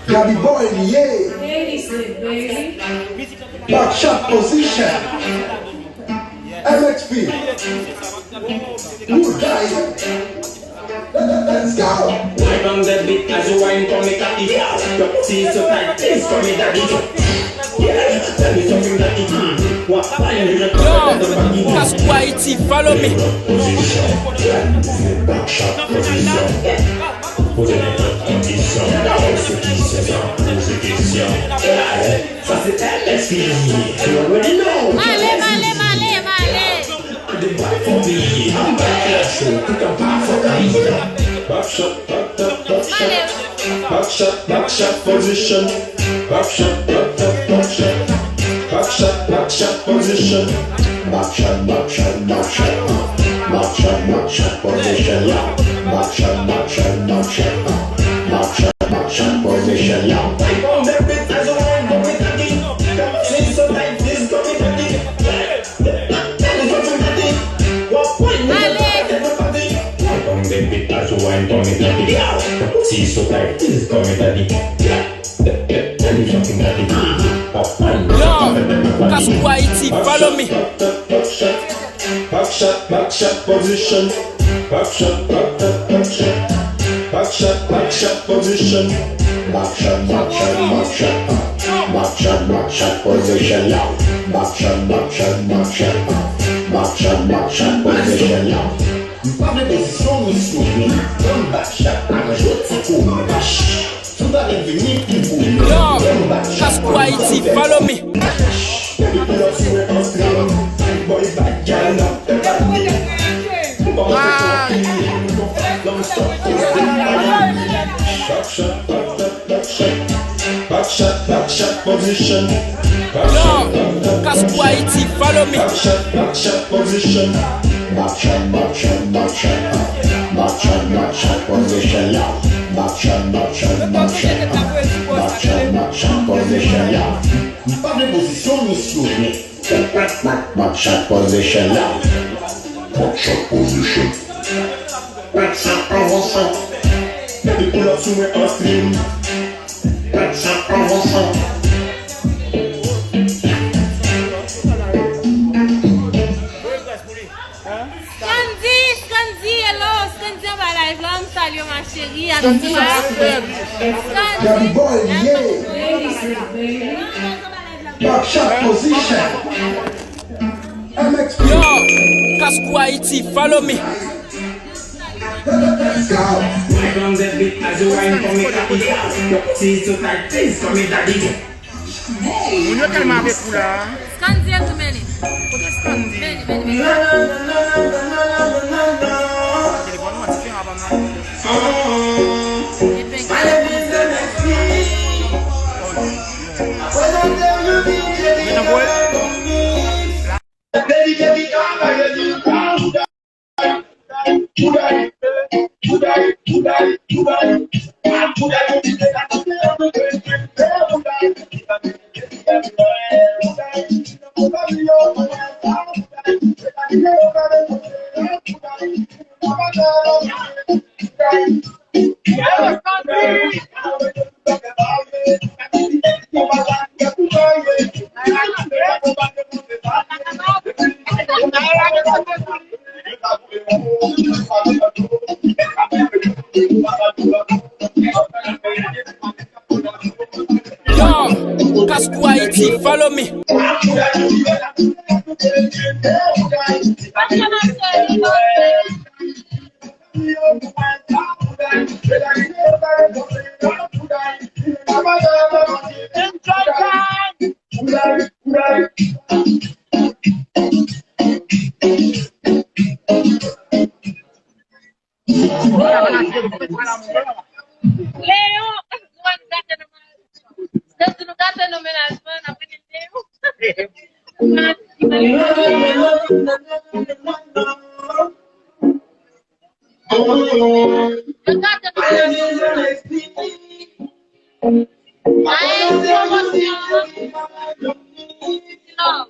Gabby boy, yeah. Back shot position. MXP. Good guy. Let's go. Wine on the beat as you wine for me, cocky. Your pussy is so tight, taste for me, daddy. Yeah, tell me something that you do. What I am doing? Yo, that's whitey, follow me. Position. Back shot position. Position. Ça c'est MXP. You already know. Male. The back for me. I'm back at you. Pick up back for me. Back shot position. Back shot position. Back shot position. Back shot position, yeah. Back shot position, yeah. Wine on the beat as you wine for me, cocky. Your pussy is so tight, taste for me, daddy. Tell me something, daddy. What wine on the beat as you wine for me, daddy. Your pussy is so tight, taste for me, daddy. Tell me something, daddy. What wine? Yo, that's whitey, follow me. Back shot position. Back shot position. Back shot position, yeah. Back shot position, yeah. Pas de position ni souvenir. Comme back shot, je te cours. Tout va devenir plus beau. Yo, that's whitey, follow me. Boy back girl up the body. Back shot position. Yo, that's whitey, follow me. Back shot position. Back shot position, yeah. Back shot position, yeah. Pas de position ni souvenir. Back shot position, yeah. Back shot position. Baby pull up to me on stream. Back shot position. Scanzi, hello, Scanzi on va live là, me salue ma chérie, Gabby boy, yeah. Back shot position. MXP. Yo, that's whitey, follow me. Let's go. Wine on the beat as you wine for me, cocky. Your pussy is so tight, taste for me, daddy. Unyo kalma be pula. Scanzi and too many. Many. Yo, that's whitey, follow me. Leo, no gata no me las van a pedir Leo. No.